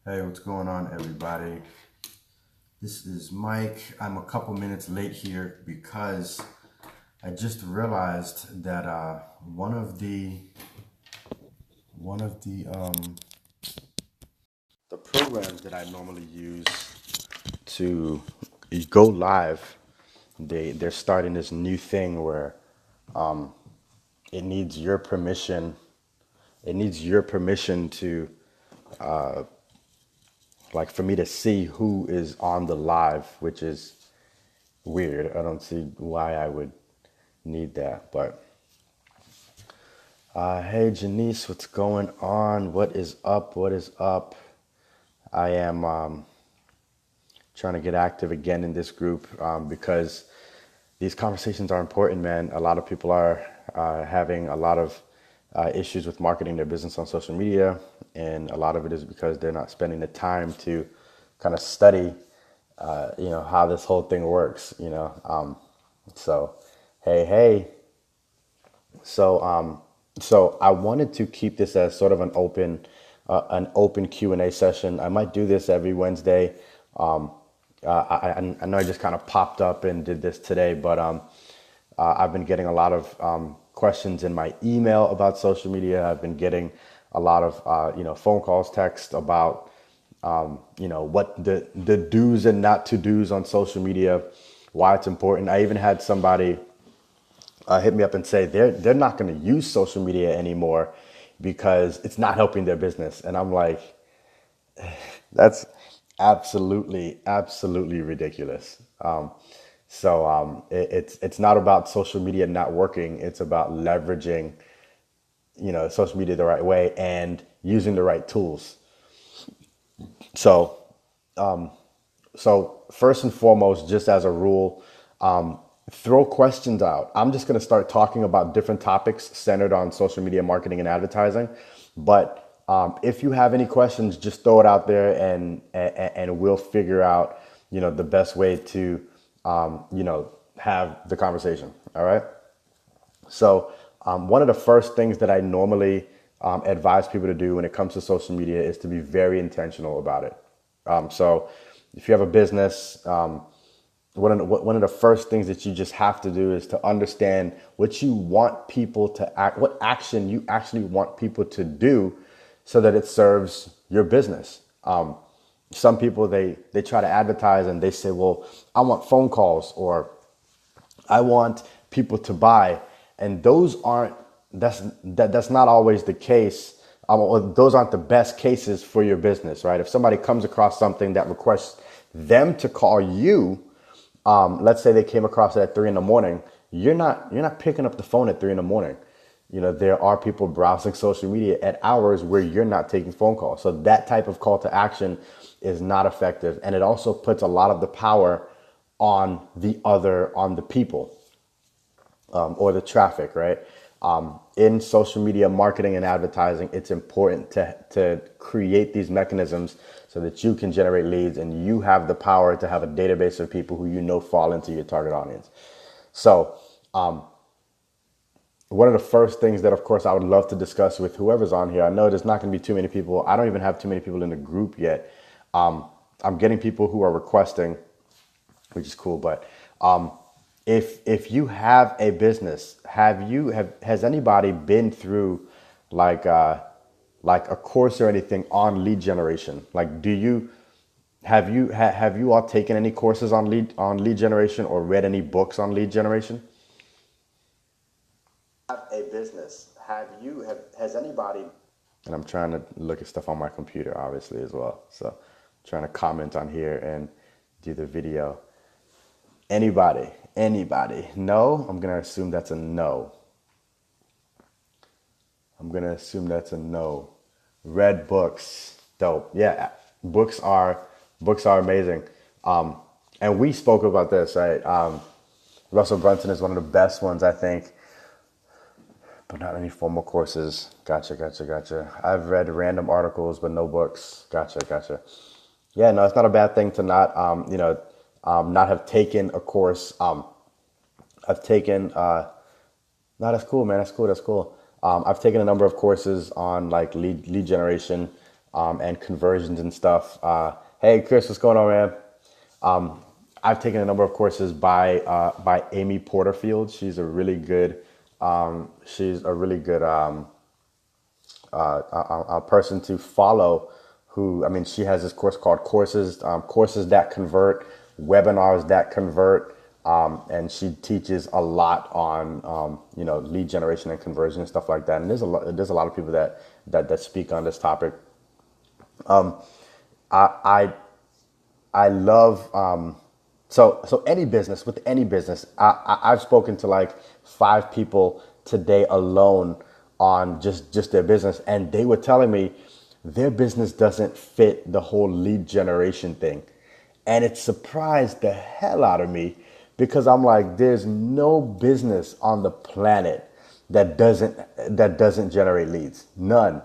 Hey, what's going on, everybody? This is Mike. I'm a couple minutes late here because I just realized that one of the programs that I normally use to go live, they're starting this new thing where it needs your permission. It needs your permission to like for me to see who is on the live, which is weird. I don't see why I would need that, but hey Janice, what's going on? What is up? What is up? I am trying to get active again in this group because these conversations are important, man. A lot of people are having a lot of issues with marketing their business on social media, and a lot of it is because they're not spending the time to kind of study, how this whole thing works. So, hey. So, so I wanted to keep this as sort of an open Q&A session. I might do this every Wednesday. I know I just kind of popped up and did this today, but I've been getting a lot of questions in my email about social media. I've been getting a lot of phone calls, text about what the do's and not to do's on social media, why it's important. I even had somebody hit me up and say they're not going to use social media anymore because it's not helping their business. And I'm like, that's absolutely ridiculous. It's not about social media not working. It's about leveraging, social media the right way and using the right tools. So So first and foremost, just as a rule, throw questions out. I'm just going to start talking about different topics centered on social media marketing and advertising. But if you have any questions, just throw it out there, and we'll figure out the best way to have the conversation. All right. So one of the first things that I normally advise people to do when it comes to social media is to be very intentional about it. So if you have a business, one of the first things that you just have to do is to understand what you want people to act, what action you actually want people to do so that it serves your business. Some people, they try to advertise and they say, well, I want phone calls, or I want people to buy, and that's not always the case. Or those aren't the best cases for your business, right? If somebody comes across something that requests them to call you, let's say they came across it at 3 in the morning, you're not picking up the phone at 3 in the morning. There are people browsing social media at hours where you're not taking phone calls. So that type of call to action is not effective, and it also puts a lot of the power on the people, or the traffic, right? In social media marketing and advertising, it's important to create these mechanisms so that you can generate leads and you have the power to have a database of people who fall into your target audience. So, one of the first things that, of course, I would love to discuss with whoever's on here, I know there's not going to be too many people. I don't even have too many people in the group yet. I'm getting people who are requesting, which is cool. But if you have a business, has anybody been through like like a course or anything on lead generation? Like, have you all taken any courses on lead generation, or read any books on lead generation? Have a business. Has anybody? And I'm trying to look at stuff on my computer, obviously, as well. So, trying to comment on here and do the video. Anybody? Anybody? No? I'm going to assume that's a no. I'm going to assume that's a no. Read books. Dope. Yeah, books are amazing. And we spoke about this, right? Russell Brunson is one of the best ones, I think, but not any formal courses. Gotcha. I've read random articles, but no books. Gotcha. Yeah, no, it's not a bad thing to not have taken a course. I've taken, no, that's cool, man. That's cool. I've taken a number of courses on like lead generation. and conversions and stuff. Hey, Chris, what's going on, man? I've taken a number of courses by Amy Porterfield. She's a really good person to follow. Who, I mean, she has this course called Courses That Convert, Webinars That Convert, and she teaches a lot on lead generation and conversion and stuff like that. And there's a lot of people that speak on this topic. I I love so any business with any business. I've spoken to like 5 people today alone on just their business, and they were telling me their business doesn't fit the whole lead generation thing, and it surprised the hell out of me because I'm like, there's no business on the planet that doesn't generate leads. None.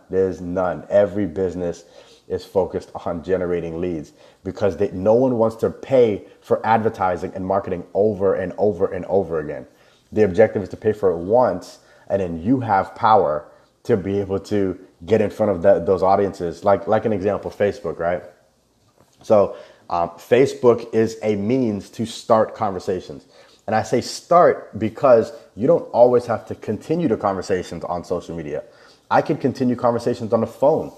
There's none. Every business is focused on generating leads because no one wants to pay for advertising and marketing over and over and over again. The objective is to pay for it once, and then you have power to be able to get in front of those audiences. Like an example, Facebook, right? So Facebook is a means to start conversations. And I say start because you don't always have to continue the conversations on social media. I can continue conversations on the phone,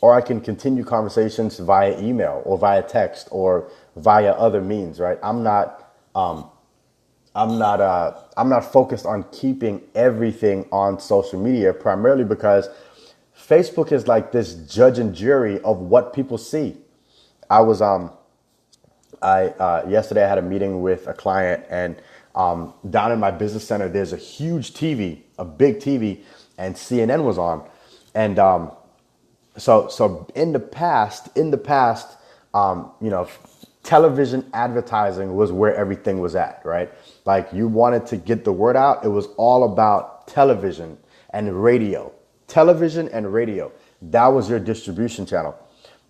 or I can continue conversations via email or via text or via other means, right? I'm not focused on keeping everything on social media, primarily because Facebook is like this judge and jury of what people see. I was yesterday I had a meeting with a client, and down in my business center there's a huge TV, a big TV, and CNN was on, and so in the past, television advertising was where everything was at, right? Like, you wanted to get the word out, it was all about television and radio. Television and radio, that was your distribution channel.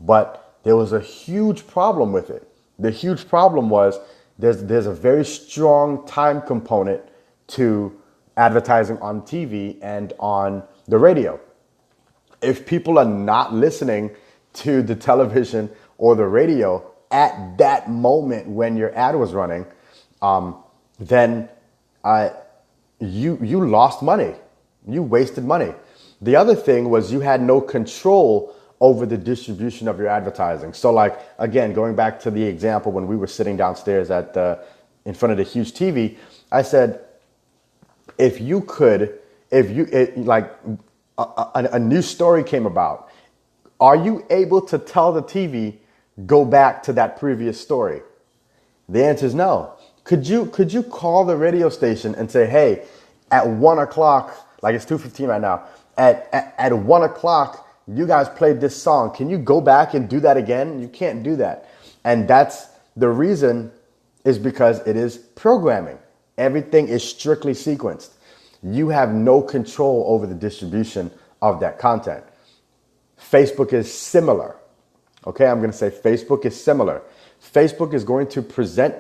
But there was a huge problem with it. The huge problem was there's a very strong time component to advertising on TV and on the radio. If people are not listening to the television or the radio at that moment when your ad was running, then you lost money. You wasted money. The other thing was you had no control over the distribution of your advertising. So, like, again, going back to the example when we were sitting downstairs in front of the huge TV, I said, a new story came about, are you able to tell the TV, go back to that previous story? The answer is no. Could you call the radio station and say, hey, at 1 o'clock, like it's 2:15 right now, at 1 o'clock, you guys played this song. Can you go back and do that again? You can't do that. And that's the reason, is because it is programming. Everything is strictly sequenced. You have no control over the distribution of that content. Facebook is similar. Okay, I'm going to say Facebook is similar. Facebook is going to present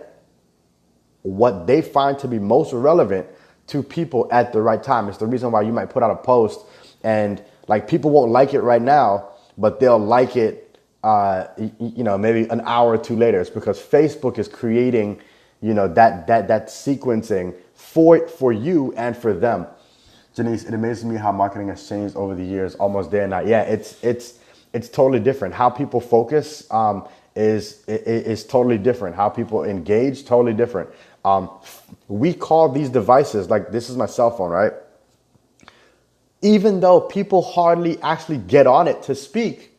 what they find to be most relevant to people at the right time. It's the reason why you might put out a post and like people won't like it right now, but they'll like it, maybe an hour or two later. It's because Facebook is creating, that sequencing for you and for them. Janice, it amazes me how marketing has changed over the years, almost day and night. Yeah, it's totally different. How people focus is totally different. How people engage, totally different. We call these devices, like this is my cell phone, right? Even though people hardly actually get on it to speak,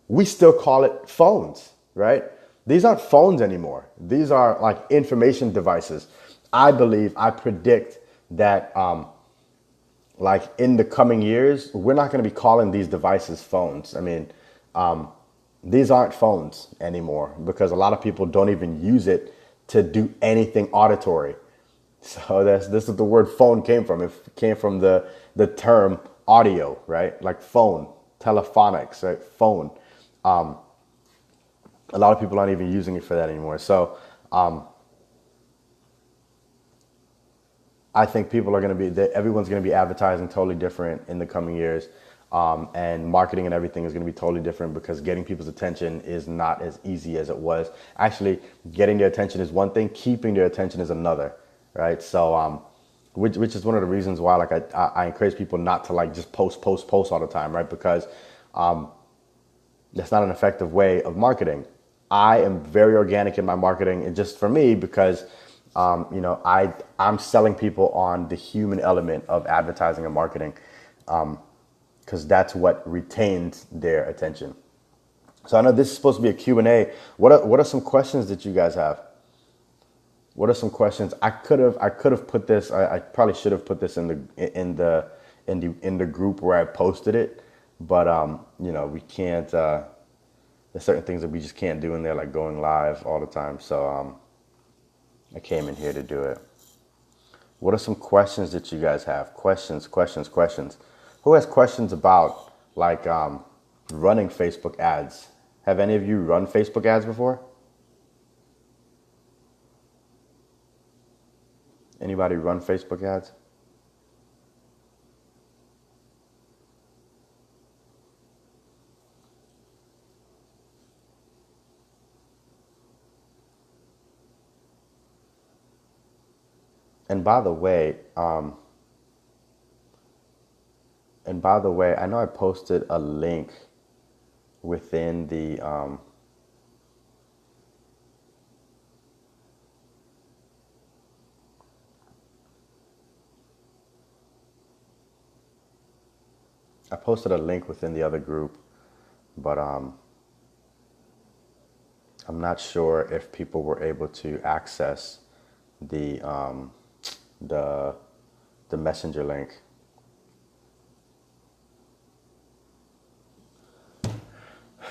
we still call it phones, right? These aren't phones anymore. These are like information devices. I predict that like in the coming years, we're not going to be calling these devices phones. I mean, these aren't phones anymore because a lot of people don't even use it to do anything auditory. So this is the word phone came from. It came from the term audio, right? Like phone, telephonics, right? Phone. A lot of people aren't even using it for that anymore. So I think everyone's going to be advertising totally different in the coming years. And marketing and everything is going to be totally different because getting people's attention is not as easy as it was. Actually, getting their attention is one thing, keeping their attention is another, right? So, which is one of the reasons why, like, I encourage people not to like just post all the time, right? Because that's not an effective way of marketing. I am very organic in my marketing, and just for me, because I'm selling people on the human element of advertising and marketing, because that's what retains their attention. So I know this is supposed to be a Q&A. What are some questions that you guys have? What are some questions? I could have put this. I probably should have put this in the group where I posted it, but we can't. There's certain things that we just can't do in there, like going live all the time. So I came in here to do it. What are some questions that you guys have? Questions. Who has questions about like running Facebook ads? Have any of you run Facebook ads before? Anybody run Facebook ads? And by the way, I know I posted a link within the I posted a link within the other group, but I'm not sure if people were able to access the the the messenger link.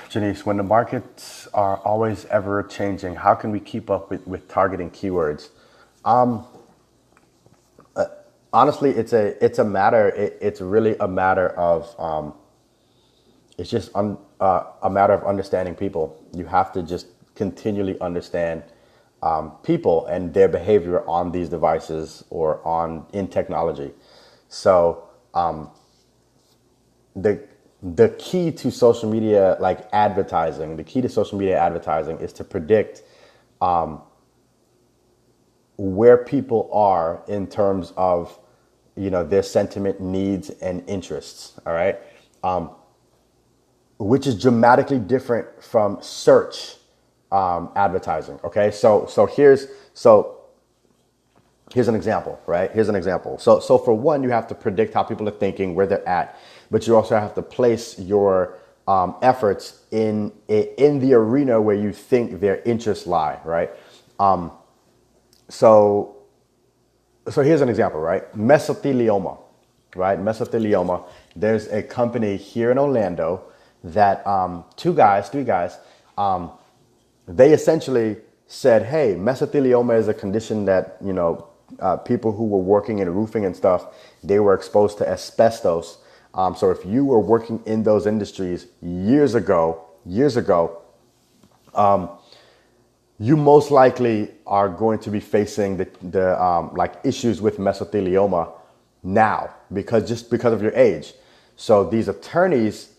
Janice, when the markets are always ever changing, how can we keep up with targeting keywords? Um, Honestly, it's really a matter of it's just a matter of understanding people. You have to just continually understand people and their behavior on these devices or on in technology. So the the key to social media like advertising, the key to social media advertising is to predict where people are in terms of their sentiment, needs, and interests. All right, which is dramatically different from search advertising. Okay, so here's an example, right? Here's an example. So for one, you have to predict how people are thinking, where they're at, but you also have to place your efforts in the arena where you think their interests lie, right? So so here's an example, right? Mesothelioma, right? Mesothelioma. There's a company here in Orlando that three guys, they essentially said, hey, mesothelioma is a condition that, people who were working in roofing and stuff, they were exposed to asbestos. So if you were working in those industries years ago, you most likely are going to be facing the like issues with mesothelioma now because of your age. So these attorneys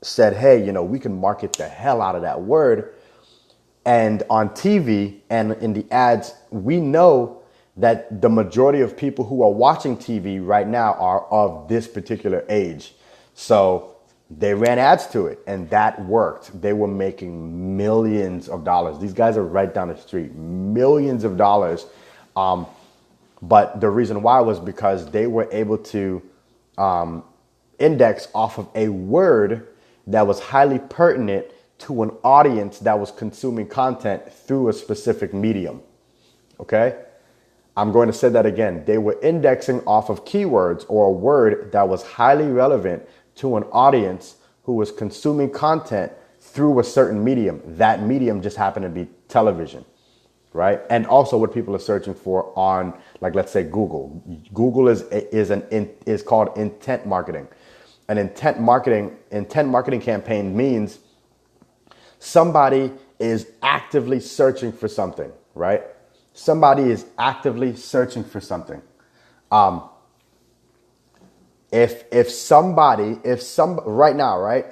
said, hey, we can market the hell out of that word. And on TV and in the ads, we know that the majority of people who are watching TV right now are of this particular age. So they ran ads to it and that worked. They were making millions of dollars. These guys are right down the street, millions of dollars. But the reason why was because they were able to index off of a word that was highly pertinent to an audience that was consuming content through a specific medium. Okay? I'm going to say that again. They were indexing off of keywords or a word that was highly relevant to an audience who was consuming content through a certain medium. That medium just happened to be television, right? And also what people are searching for on, like, let's say Google. Google is called intent marketing. An intent marketing campaign means somebody is actively searching for something, right? Somebody is actively searching for something. If somebody, if some right now, right,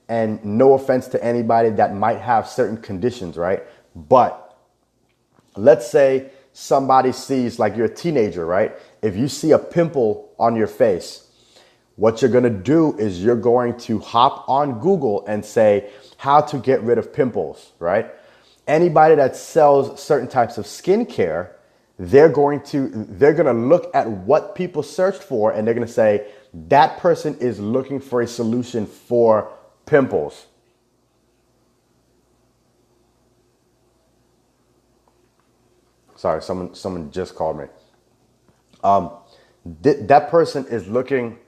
and no offense to anybody that might have certain conditions, right, but let's say somebody sees, like you're a teenager, right? If you see a pimple on your face, what you're going to do is you're going to hop on Google and say how to get rid of pimples, right? Anybody that sells certain types of skincare, they're going to look at what people searched for, and they're going to say that person is looking for a solution for pimples. Sorry, someone just called me. Um, that person is looking,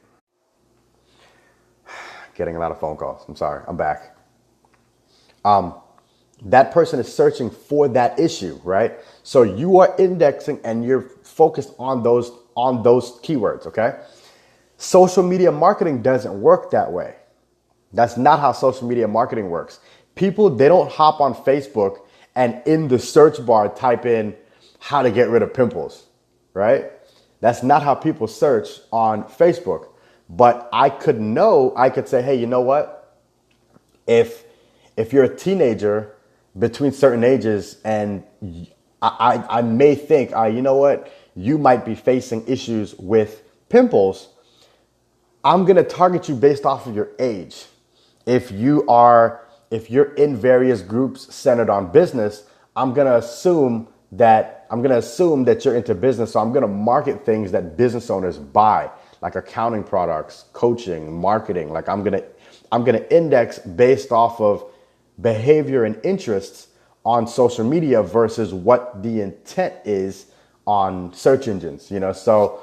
getting a lot of phone calls. I'm sorry, I'm back. That person is searching for that issue, right? So you are indexing and you're focused on those keywords, okay? Social media marketing doesn't work that way. That's not how social media marketing works. People, they don't hop on Facebook and in the search bar type in how to get rid of pimples, right? That's not how people search on Facebook. But I could say, hey, you know what? If you're a teenager between certain ages, and I may think, you know what, you might be facing issues with pimples, I'm going to target you based off of your age. If you're in various groups centered on business, I'm going to assume that you're into business. So I'm going to market things that business owners buy, like accounting products, coaching, marketing. Like I'm going to index based off of behavior and interests on social media versus what the intent is on search engines, So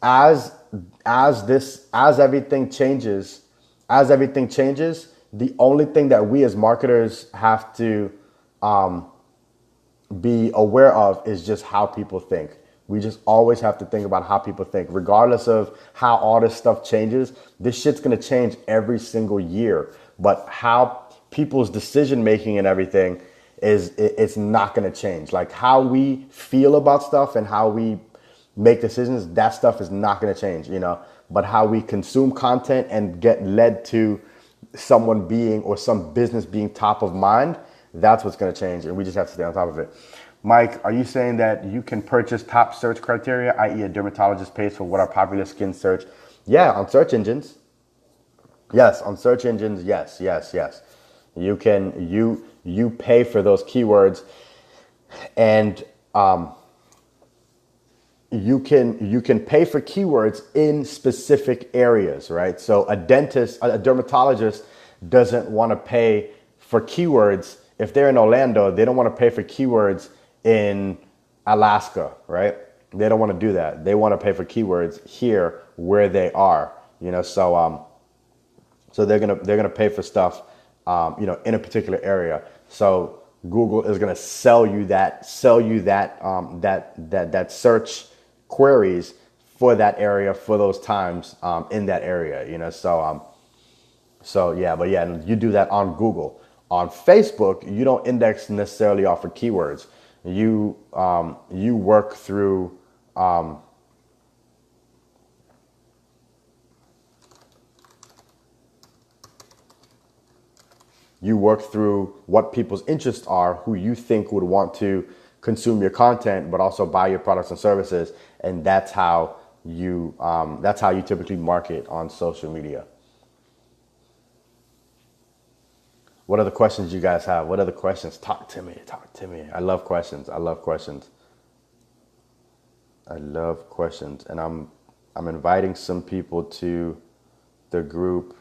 as as everything changes, the only thing that we as marketers have to be aware of is just how people think. We just always have to think about how people think, regardless of how all this stuff changes. This shit's gonna change every single year, but how people's decision making and everything it's not gonna change. Like how we feel about stuff and how we make decisions, that stuff is not gonna change. But how we consume content and get led to someone being or some business being top of mind, that's what's going to change, and we just have to stay on top of it. Mike, are you saying that you can purchase top search criteria, i.e. a dermatologist pays for what are popular skin search? Yeah, on search engines. Yes, on search engines, yes. You can you pay for those keywords, and you can pay for keywords in specific areas, right? So a dermatologist doesn't want to pay for keywords. If they're in Orlando, they don't want to pay for keywords in Alaska, right? They don't want to do that. They want to pay for keywords here where they are, so they're gonna pay for stuff, in a particular area. So Google is gonna sell you that search queries for that area for those times in that area. So yeah, but yeah, you do that on Google. On Facebook, you don't index necessarily off of keywords. You work through what people's interests are, who you think would want to consume your content, but also buy your products and services, and that's how you typically market on social media. What other questions you guys have? What other questions? Talk to me. Talk to me. I love questions. I love questions. I love questions, and I'm inviting some people to the group,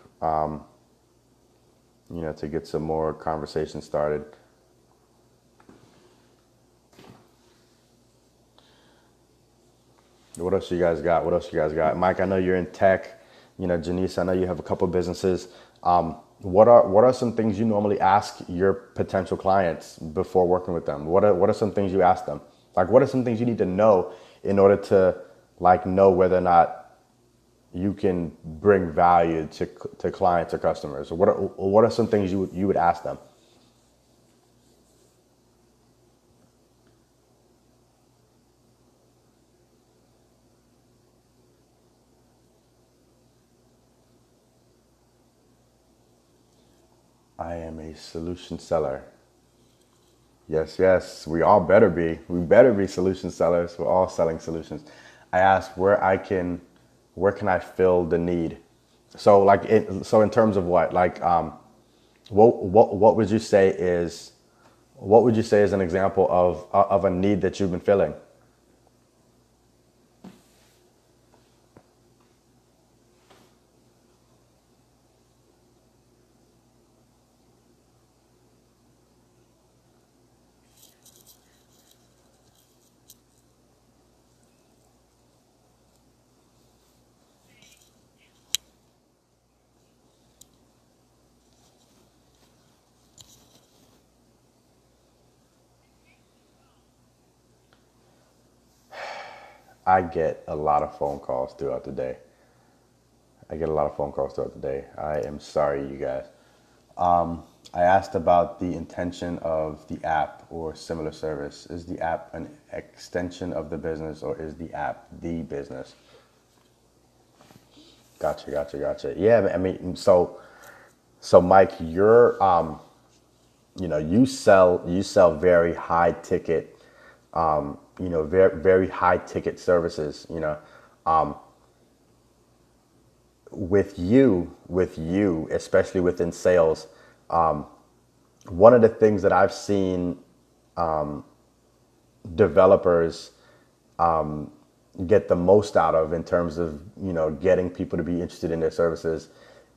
to get some more conversation started. What else you guys got? Mike, I know you're in tech. Janice, I know you have a couple businesses. What are some things you normally ask your potential clients before working with them? What are some things you ask them? Like, what are some things you need to know in order to know whether or not you can bring value to clients or customers? What are some things you would ask them? I am a solution seller. Yes, yes, we all better be. We better be solution sellers. We're all selling solutions. I asked where can I fill the need? So so in terms of what, what would you say is, what would you say is an example of a need that you've been filling? I get a lot of phone calls throughout the day. I get a lot of phone calls throughout the day. I am sorry, you guys. I asked about the intention of the app or similar service. Is the app an extension of the business or is the app the business? Gotcha, gotcha, gotcha. Yeah, I mean, so Mike, you sell very high ticket, very high ticket services. With you, especially within sales, one of the things that I've seen developers get the most out of in terms of getting people to be interested in their services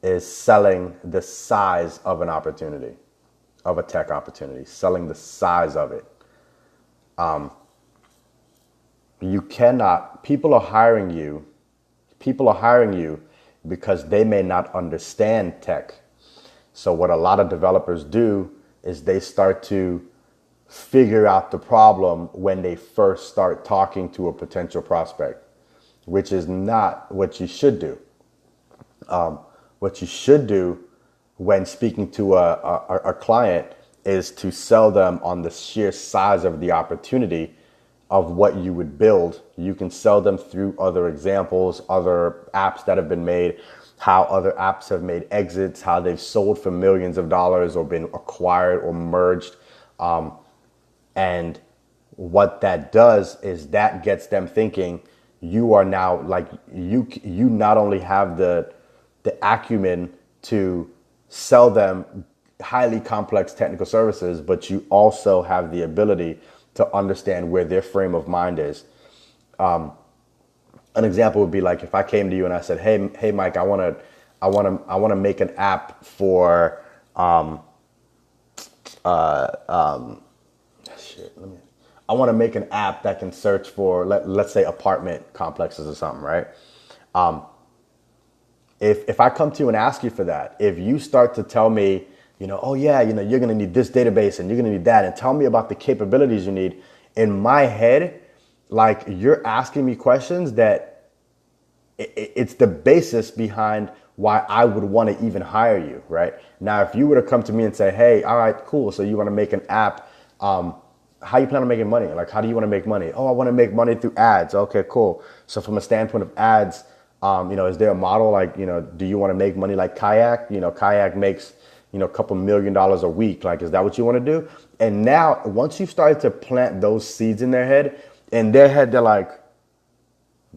is selling the size of an opportunity, of a tech opportunity, selling the size of it. You cannot, people are hiring you because they may not understand tech. So what a lot of developers do is they start to figure out the problem when they first start talking to a potential prospect, which is not what you should do. What you should do when speaking to a client is to sell them on the sheer size of the opportunity of what you would build. You can sell them through other examples, other apps that have been made, how other apps have made exits, how they've sold for millions of dollars or been acquired or merged. And what that does is that gets them thinking you are now like you not only have the acumen to sell them highly complex technical services, but you also have the ability to understand where their frame of mind is. An example would be like if I came to you and I said, "Hey, Mike, I want to make an app for shit. I want to make an app that can search for let's say apartment complexes or something, right? If I come to you and ask you for that, if you start to tell me, oh yeah, you're going to need this database and you're going to need that, and tell me about the capabilities you need, in my head, like you're asking me questions that it's the basis behind why I would want to even hire you, right? Now, if you were to come to me and say, hey, all right, cool, so you want to make an app, how you plan on making money? Like, how do you want to make money? Oh, I want to make money through ads. Okay, cool. So from a standpoint of ads, is there a model like, do you want to make money like Kayak? Kayak makes, a couple $1 million a week. Like, is that what you want to do? And now, once you've started to plant those seeds in their head, they're like,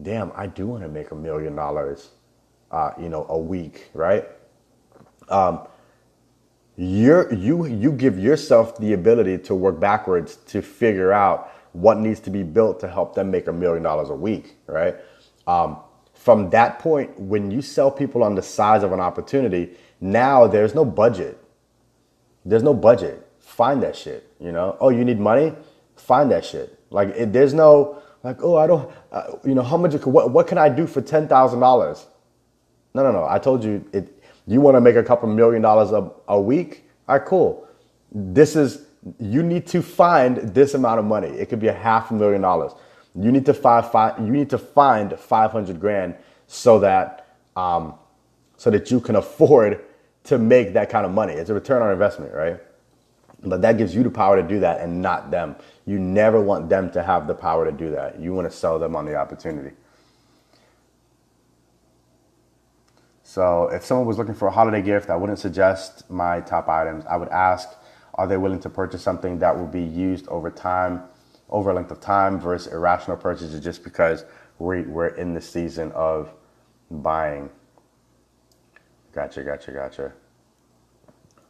damn, I do want to make $1 million, a week, right? You give yourself the ability to work backwards to figure out what needs to be built to help them make $1 million a week, right? From that point, when you sell people on the size of an opportunity, now there's no budget. There's no budget. Find that shit, Oh, you need money? Find that shit. Like, there's no, like, oh, I don't, how much, what can I do for $10,000? No, no, no. I told you you want to make a couple $1 million a week? All right, cool. You need to find this amount of money. It could be a $500,000. You need to find 500 grand so that you can afford to make that kind of money. It's a return on investment, right? But that gives you the power to do that and not them. You never want them to have the power to do that. You want to sell them on the opportunity. So if someone was looking for a holiday gift, I wouldn't suggest my top items. I would ask, are they willing to purchase something that will be used over time, over a length of time, versus irrational purchases just because we're in the season of buying. Gotcha.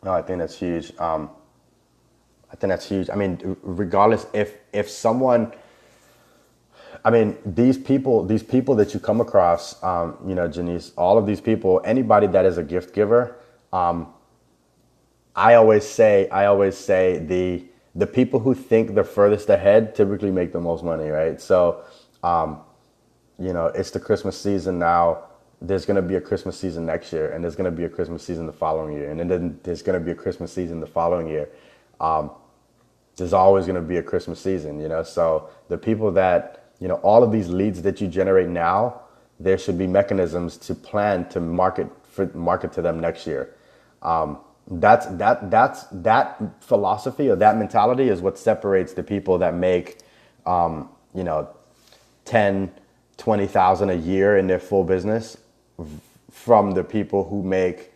No, I think that's huge. I think that's huge. I mean, regardless, if someone, I mean, these people that you come across, Janice, all of these people, anybody that is a gift giver, I always say the people who think the furthest ahead typically make the most money, right? So, it's the Christmas season now. There's going to be a Christmas season next year, and there's going to be a Christmas season the following year, and then there's going to be a Christmas season the following year. There's always going to be a Christmas season. So the people that, all of these leads that you generate now, there should be mechanisms to plan to market to them next year. That philosophy or that mentality is what separates the people that make, 10, 20,000 a year in their full business from the people who make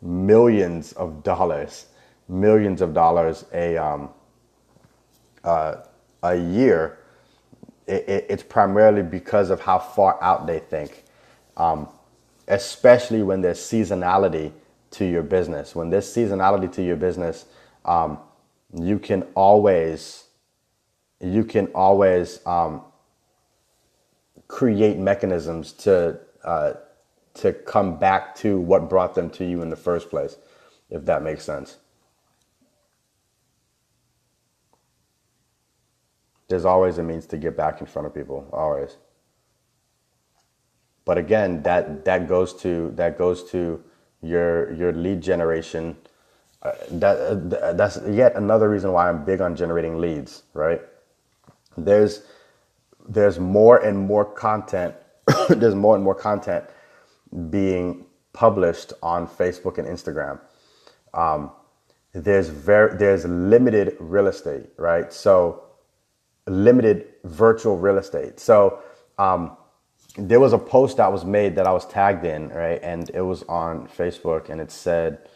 millions of dollars a year. It's primarily because of how far out they think, especially when there's seasonality to your business. When there's seasonality to your business, you can always create mechanisms to come back to what brought them to you in the first place, if that makes sense. There's always a means to get back in front of people, always. But again, that goes to your lead generation. That's yet another reason why I'm big on generating leads, right? There's more and more content. There's more and more content being published on Facebook and Instagram. There's limited real estate, right? So limited virtual real estate. So there was a post that was made that I was tagged in, right? And it was on Facebook, and it said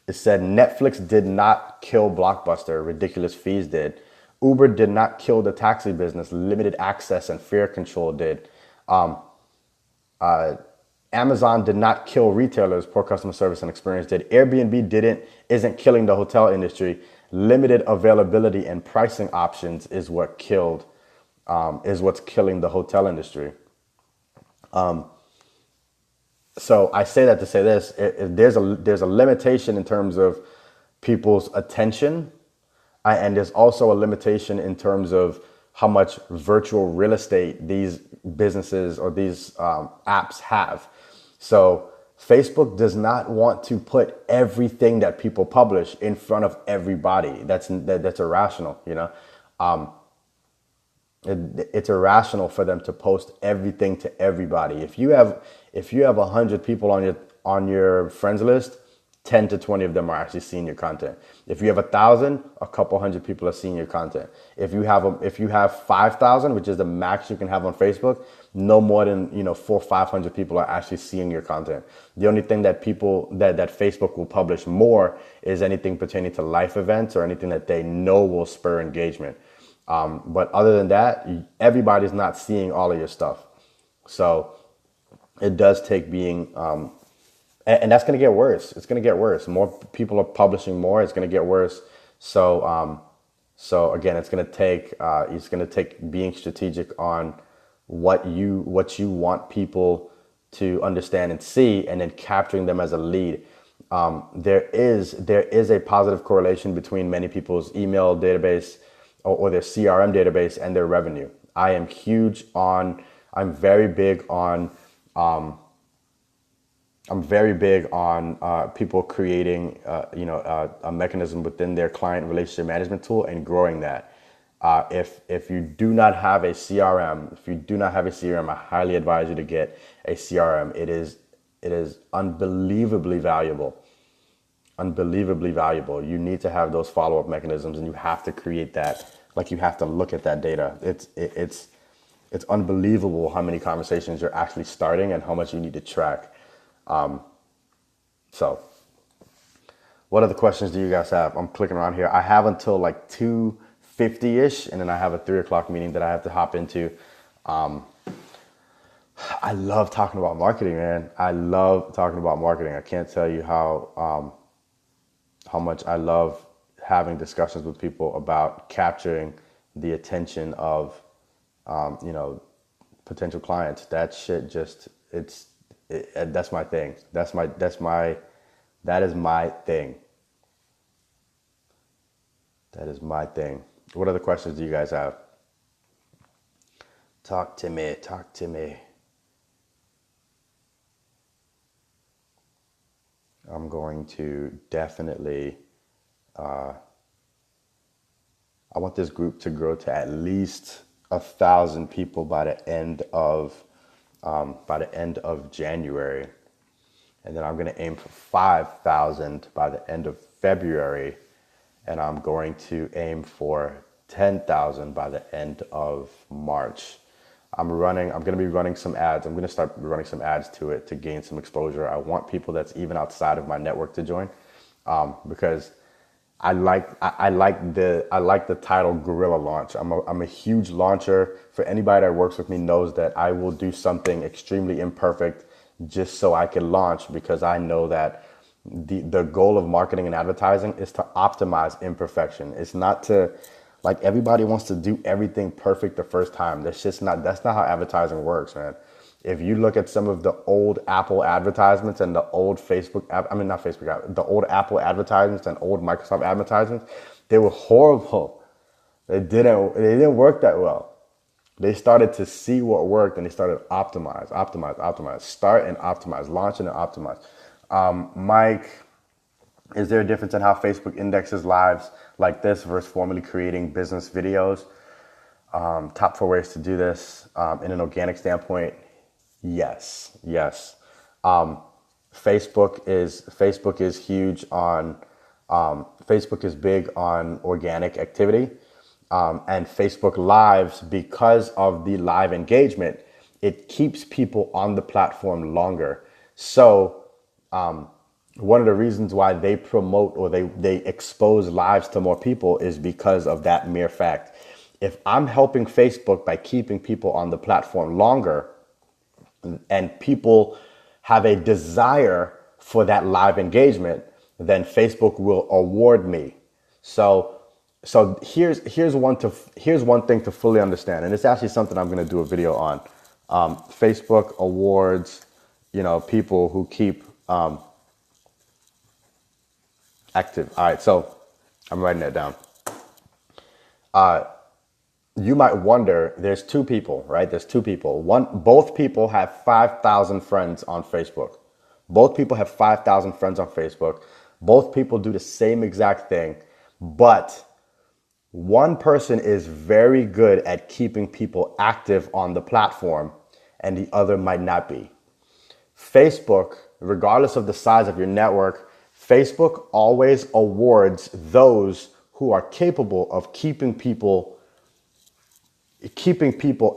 Netflix did not kill Blockbuster, ridiculous fees did. Uber did not kill the taxi business, limited access and fare control did. Amazon did not kill retailers, poor customer service and experience did. Airbnb isn't killing the hotel industry. Limited availability and pricing options is what's killing the hotel industry. So I say that to say this: there's a limitation in terms of people's attention, and there's also a limitation in terms of how much virtual real estate these businesses or these apps have. So Facebook does not want to put everything that people publish in front of everybody. That's irrational, It's irrational for them to post everything to everybody. If you have 100 people on your friends list, 10 to 20 of them are actually seeing your content. If you have 1,000, a couple hundred people are seeing your content. If you have 5,000, which is the max you can have on Facebook, no more than 400 or 500 people are actually seeing your content. The only thing that Facebook will publish more is anything pertaining to life events or anything that they know will spur engagement. But other than that, everybody's not seeing all of your stuff. So it does take being, and that's going to get worse. It's going to get worse. More people are publishing more. It's going to get worse. So again, it's going to take being strategic on what you want people to understand and see, and then capturing them as a lead. There is a positive correlation between many people's email database or their CRM database and their revenue. I'm very big on people creating, a mechanism within their client relationship management tool and growing that. If you do not have a CRM, I highly advise you to get a CRM. It is unbelievably valuable. Unbelievably valuable. You need to have those follow-up mechanisms, and you have to create that. Like, you have to look at that data. It's it's unbelievable how many conversations you're actually starting and how much you need to track. So what other questions do you guys have? I'm clicking around here. I have until like 2:50-ish, and then I have a 3 o'clock meeting that I have to hop into. I love talking about marketing, man. I love talking about marketing. I can't tell you how much I love having discussions with people about capturing the attention of, you know, potential clients. That shit just, that's my thing. That is my thing. That is my thing. What other questions do you guys have? Talk to me. Talk to me. I'm going to definitely, I want this group to grow to at least 1,000 people by the end of January. And then I'm going to aim for 5,000 by the end of February. And I'm going to aim for 10,000 by the end of March. I'm going to be running some ads. I'm going to start running some ads to it to gain some exposure. I want people that's even outside of my network to join, because I like the title Guerrilla Launch. I'm a huge launcher. For anybody that works with me knows that I will do something extremely imperfect just so I can launch, because I know that the goal of marketing and advertising is to optimize imperfection. It's not to, like, everybody wants to do everything perfect the first time. That's not how advertising works, man. If you look at some of the old Apple advertisements and the old the old Apple advertisements and old Microsoft advertisements, they were horrible. They didn't work that well. They started to see what worked and they started optimize. Start and optimize, launch and optimize. Mike, is there a difference in how Facebook indexes lives like this versus formally creating business videos? Top 4 ways to do this in an organic standpoint. Yes. Facebook is huge on, Facebook is big on organic activity. And Facebook Lives, because of the live engagement, it keeps people on the platform longer. So, one of the reasons why they promote or they expose lives to more people is because of that mere fact. If I'm helping Facebook by keeping people on the platform longer and people have a desire for that live engagement, then Facebook will award me. So here's one thing to fully understand, and it's actually something I'm going to do a video on. Facebook awards, people who keep active. All right, so I'm writing that down. You might wonder, there's two people, right? There's two people. Both people have 5,000 friends on Facebook. Both people have 5,000 friends on Facebook. Both people do the same exact thing, but one person is very good at keeping people active on the platform and the other might not be. Facebook, regardless of the size of your network, Facebook always awards those who are capable of keeping people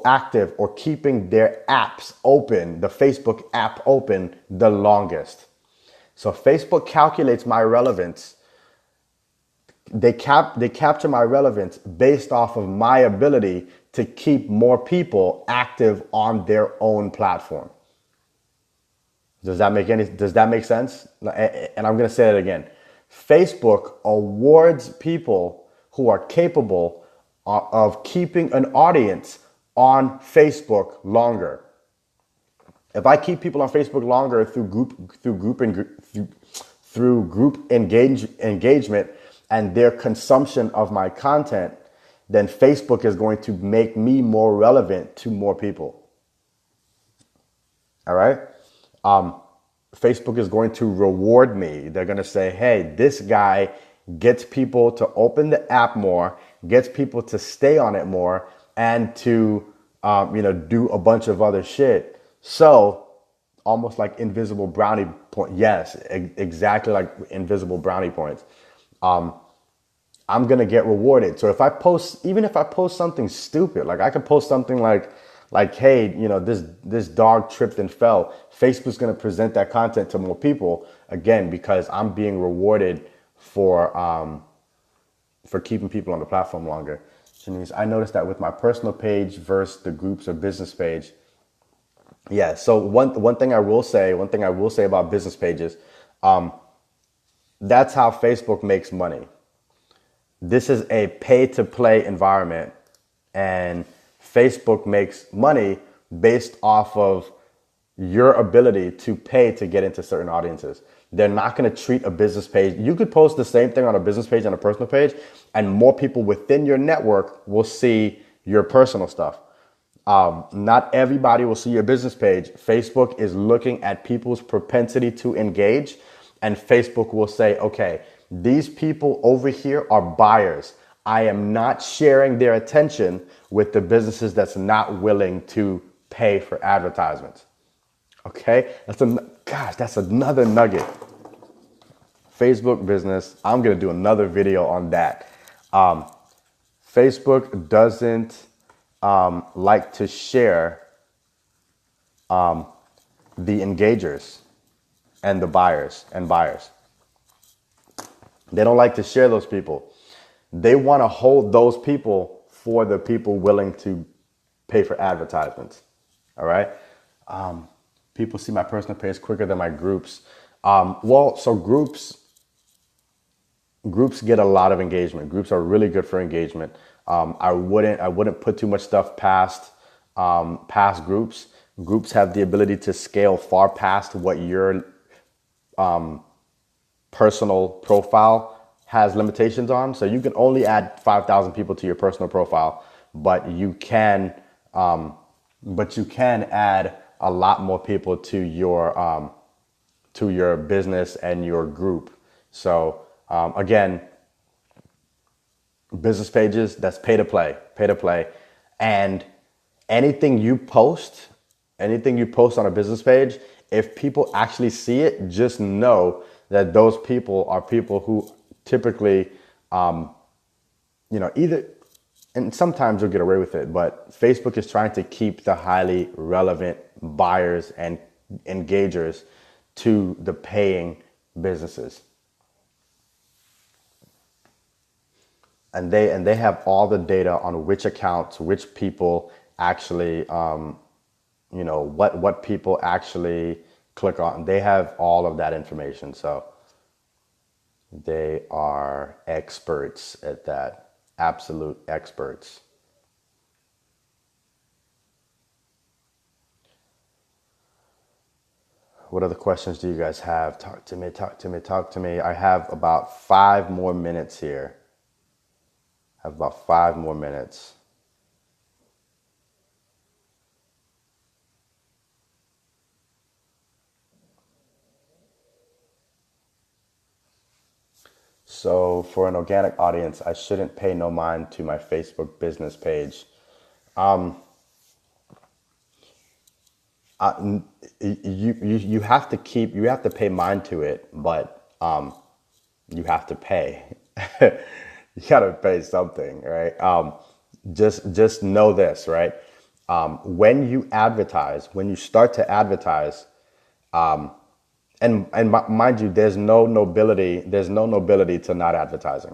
active or keeping their apps open, the Facebook app open, the longest. So Facebook calculates my relevance. They capture my relevance based off of my ability to keep more people active on their own platform. Does that make sense? And I'm going to say it again. Facebook awards people who are capable of keeping an audience on Facebook longer. If I keep people on Facebook longer through group engagement and their consumption of my content, then Facebook is going to make me more relevant to more people. All right? Facebook is going to reward me. They're going to say, hey, this guy gets people to open the app more, gets people to stay on it more, and to do a bunch of other shit. So almost like invisible brownie point. Yes, exactly like invisible brownie points. I'm going to get rewarded. So even if I post something stupid, like I could post something like, like, hey, this dog tripped and fell. Facebook's going to present that content to more people, again, because I'm being rewarded for keeping people on the platform longer. Janice, I noticed that with my personal page versus the groups or business page. Yeah. So one thing I will say, about business pages, that's how Facebook makes money. This is a pay to play environment, and Facebook makes money based off of your ability to pay to get into certain audiences. They're not going to treat a business page. You could post the same thing on a business page and a personal page, and more people within your network will see your personal stuff. Not everybody will see your business page. Facebook is looking at people's propensity to engage, and Facebook will say, okay, these people over here are buyers. I am not sharing their attention with the businesses that's not willing to pay for advertisements. Okay, that's another nugget. Facebook business, I'm gonna do another video on that. Facebook doesn't like to share the engagers and the buyers. They don't like to share those people. They want to hold those people for the people willing to pay for advertisements. All right. People see my personal page quicker than my groups. So groups get a lot of engagement. Groups are really good for engagement. I wouldn't put too much stuff past groups. Groups have the ability to scale far past what your personal profile has limitations on. So you can only add 5,000 people to your personal profile, but you can add a lot more people to your business and your group. So again, business pages, that's pay to play, and anything you post on a business page, if people actually see it, just know that those people are people who typically, either, and sometimes you'll get away with it, but Facebook is trying to keep the highly relevant buyers and engagers to the paying businesses. And they have all the data on which accounts, which people actually, what people actually click on. They have all of that information. So they are experts at that, absolute experts. What other questions do you guys have? Talk to me. I have about 5 more minutes here. So for an organic audience, I shouldn't pay no mind to my Facebook business page. You have to pay mind to it, but you have to pay. You gotta pay something, right? Just know this, right? When you start to advertise, and mind you, there's no nobility to not advertising.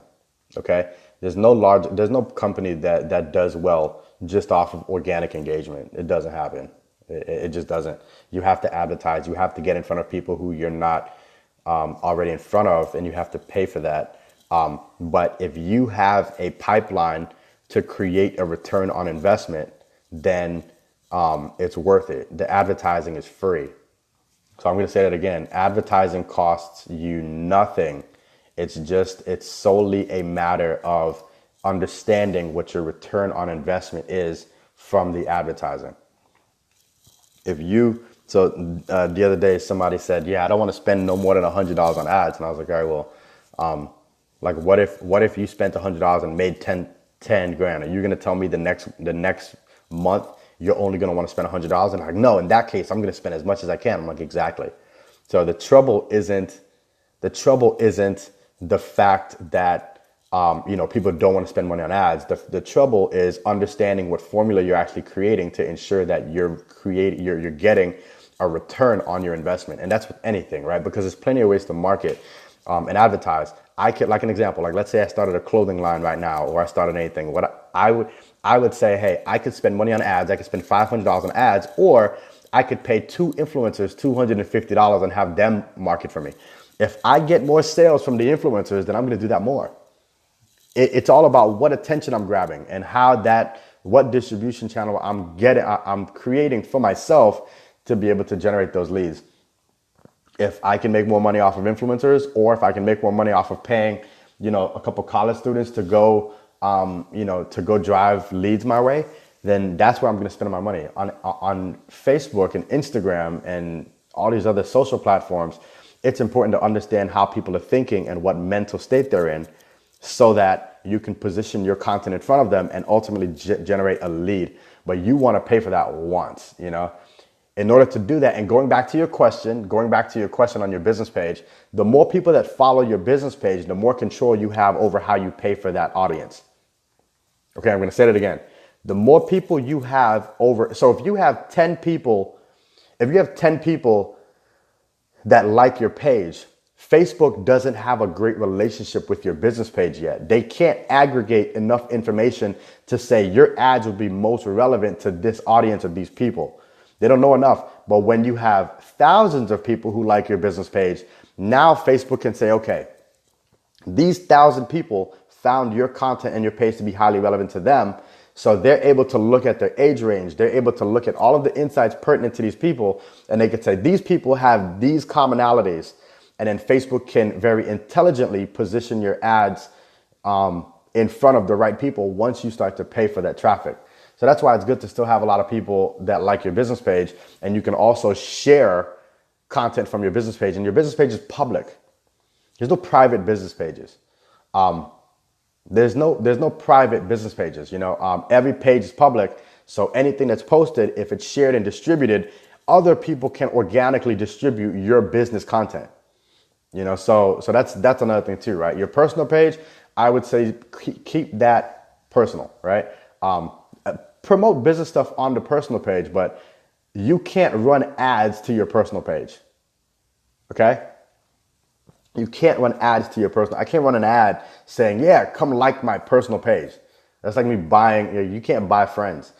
Okay, there's no company that does well just off of organic engagement. It doesn't happen. It just doesn't. You have to advertise. You have to get in front of people who you're not already in front of, and you have to pay for that. But if you have a pipeline to create a return on investment, then it's worth it. The advertising is free. So I'm going to say that again. Advertising costs you nothing. It's solely a matter of understanding what your return on investment is from the advertising. The other day somebody said, yeah, I don't want to spend no more than $100 on ads. And I was like, all right, well, like what if you spent $100 and made 10 grand? Are you going to tell me the next month you're only going to want to spend $100? And I'm like, no, in that case, I'm going to spend as much as I can. I'm like, exactly. So the trouble isn't the fact that people don't want to spend money on ads. The trouble is understanding what formula you're actually creating to ensure that you're getting a return on your investment. And that's with anything, right? Because there's plenty of ways to market and advertise. I could, like an example, like let's say I started a clothing line right now, or I started anything. What I would say, hey, I could spend money on ads. I could spend $500 on ads, or I could pay two influencers $250 and have them market for me. If I get more sales from the influencers, then I'm going to do that more. It's all about what attention I'm grabbing and what distribution channel I'm creating for myself to be able to generate those leads. If I can make more money off of influencers, or if I can make more money off of paying, a couple college students to go, to go drive leads my way, then that's where I'm going to spend my money on Facebook and Instagram and all these other social platforms. It's important to understand how people are thinking and what mental state they're in, so that you can position your content in front of them and ultimately generate a lead. But you want to pay for that once, In order to do that, and going back to your question on your business page, the more people that follow your business page, the more control you have over how you pay for that audience. Okay, I'm going to say it again. The more people you have so if you have 10 people that like your page, Facebook doesn't have a great relationship with your business page yet. They can't aggregate enough information to say your ads will be most relevant to this audience of these people. They don't know enough. But when you have thousands of people who like your business page, now Facebook can say, okay, these 1,000 people found your content and your page to be highly relevant to them. So they're able to look at their age range. They're able to look at all of the insights pertinent to these people. And they could say, these people have these commonalities. And then Facebook can very intelligently position your ads in front of the right people once you start to pay for that traffic. So that's why it's good to still have a lot of people that like your business page. And you can also share content from your business page. And your business page is public. There's no private business pages. There's no private business pages. Every page is public. So anything that's posted, if it's shared and distributed, other people can organically distribute your business content. So that's another thing too, right? Your personal page, I would say keep that personal, right? Promote business stuff on the personal page, but you can't run ads to your personal page. Okay? You can't run ads to your personal. I can't run an ad saying, yeah, come like my personal page. That's like me buying. You can't buy friends.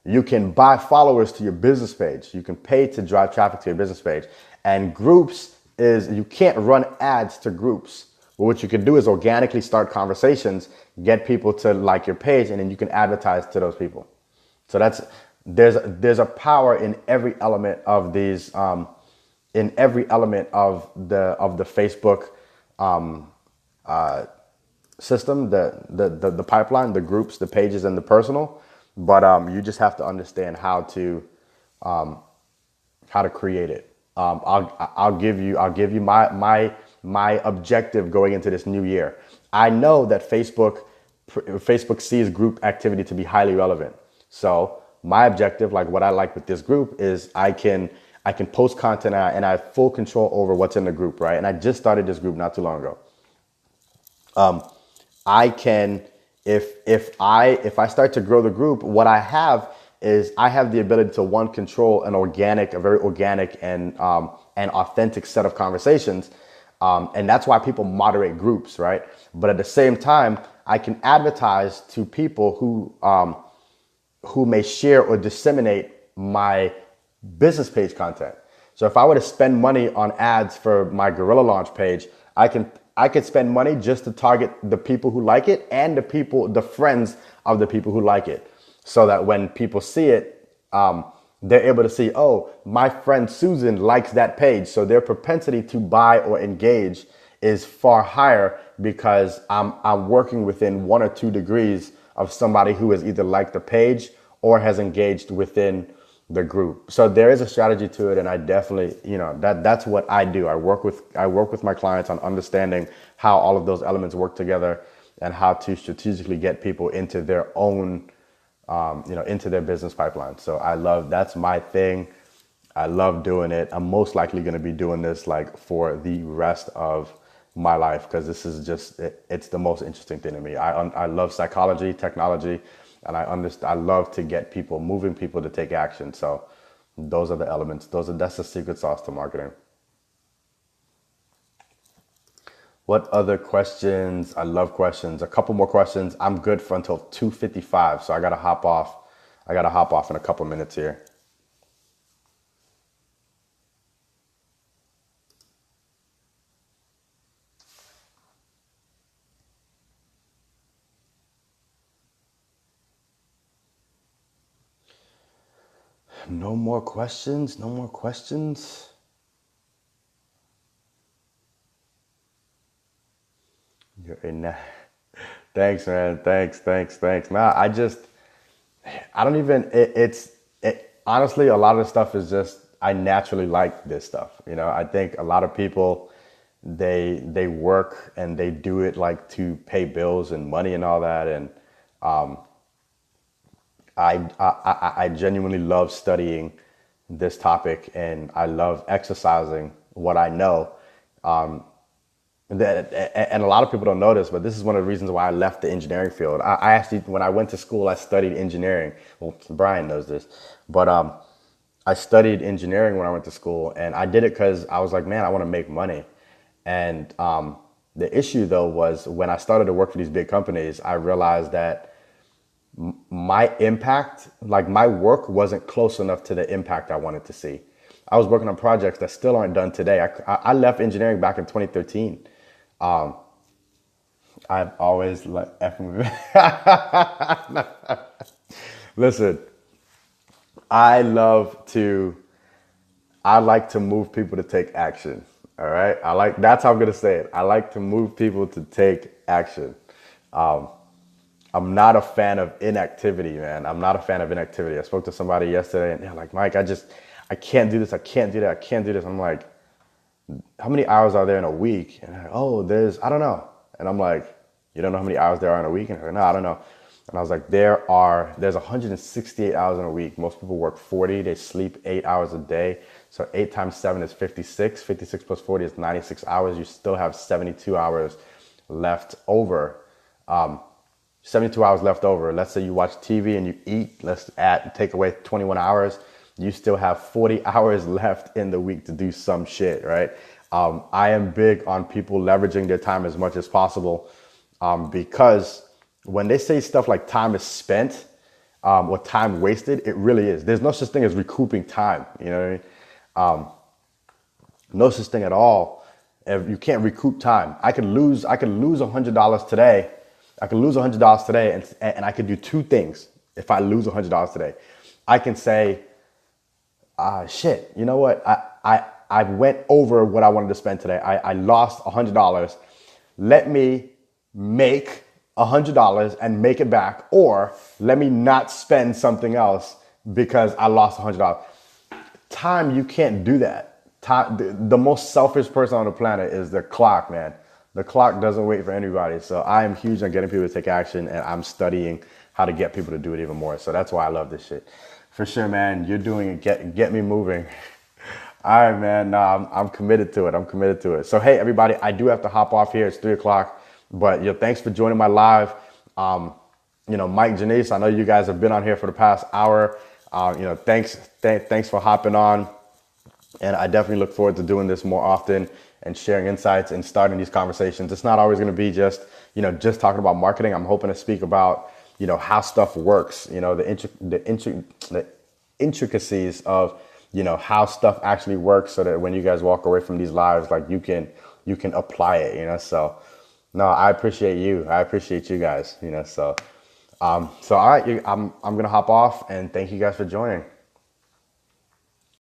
You can buy followers to your business page. You can pay to drive traffic to your business page. And groups you can't run ads to groups. But what you can do is organically start conversations, get people to like your page, and then you can advertise to those people. So there's a power in every element of these, in every element of the Facebook system, the pipeline, the groups, the pages, and the personal. But you just have to understand how to create it. I'll give you my objective going into this new year. I know that Facebook sees group activity to be highly relevant. So my objective, like what I like with this group, is I can post content and I have full control over what's in the group, right? And I just started this group not too long ago. I can, if I start to grow the group, what I have is I have the ability to control a very organic and authentic set of conversations. And that's why people moderate groups, right? But at the same time, I can advertise to people who may share or disseminate my business page content. So if I were to spend money on ads for my Guerrilla Launch page, I could spend money just to target the people who like it and the friends of the people who like it. So that when people see it, they're able to see, oh, my friend Susan likes that page. So their propensity to buy or engage is far higher because I'm working within 1 or 2 degrees of somebody who has either liked the page or has engaged within the group. So there is a strategy to it, and I definitely, that's what I do. I work with my clients on understanding how all of those elements work together and how to strategically get people into their own, into their business pipeline. So that's my thing. I love doing it. I'm most likely going to be doing this like for the rest of my life because this is just it's the most interesting thing to me. I love psychology, technology, and I love to get people moving, people to take action. So those are the elements. That's the secret sauce to marketing. What other questions? I love questions. A couple more questions. I'm good for until 2:55, so I gotta hop off. I gotta hop off in a couple minutes here. No more questions. No more questions. You're in. Thanks, man. Thanks. Nah, I don't even. Honestly, a lot of the stuff is just I naturally like this stuff. I think a lot of people they work and they do it like to pay bills and money and all that, and I genuinely love studying this topic and I love exercising what I know. And a lot of people don't know this, but this is one of the reasons why I left the engineering field. I actually, when I went to school, I studied engineering. Well, Brian knows this, but I studied engineering when I went to school, and I did it because I was like, man, I want to make money. And the issue though was when I started to work for these big companies, I realized that my impact, like my work, wasn't close enough to the impact I wanted to see. I was working on projects that still aren't done today. I left engineering back in 2013. I've always like effing with Listen, I love to I like to move people to take action. All right. That's how I'm gonna say it. I like to move people to take action. Um, I'm not a fan of inactivity, man. I'm not a fan of inactivity. I spoke to somebody yesterday and they're like, Mike, I can't do this. I can't do that. I can't do this. I'm like, how many hours are there in a week? And they're like, oh, I don't know. And I'm like, you don't know how many hours there are in a week? And they're like, no, I don't know. And I was like, there's 168 hours in a week. Most people work 40. They sleep 8 hours a day. So 8 times 7 is 56. 56 plus 40 is 96 hours. You still have 72 hours left over. 72 hours left over. Let's say you watch TV and you eat. Take away 21 hours. You still have 40 hours left in the week to do some shit, right? I am big on people leveraging their time as much as possible, because when they say stuff like time is spent, or time wasted, it really is. There's no such thing as recouping time. You know what I mean? No such thing at all. If you can't recoup time, I could lose $100 today. I could lose $100 today, and I could do two things. If I lose $100 today, I can say, shit, you know what? I went over what I wanted to spend today. I lost $100. Let me make $100 and make it back, or let me not spend something else because I lost $100. Time, you can't do that. Time, the most selfish person on the planet is the clock, man. The clock doesn't wait for anybody. So I am huge on getting people to take action, and I'm studying how to get people to do it even more. So that's why I love this shit. For sure, man. You're doing it. Get me moving. All right, man. Nah, I'm committed to it. I'm committed to it. So, hey, everybody, I do have to hop off here. It's 3 o'clock. But thanks for joining my live. Mike, Janice, I know you guys have been on here for the past hour. Thanks for hopping on. And I definitely look forward to doing this more often and sharing insights and starting these conversations. It's not always going to be just talking about marketing. I'm hoping to speak about, how stuff works, the intricacies of, how stuff actually works, so that when you guys walk away from these lives, like you can apply it, so no, I appreciate you. I appreciate you guys, so all right, I'm going to hop off, and thank you guys for joining.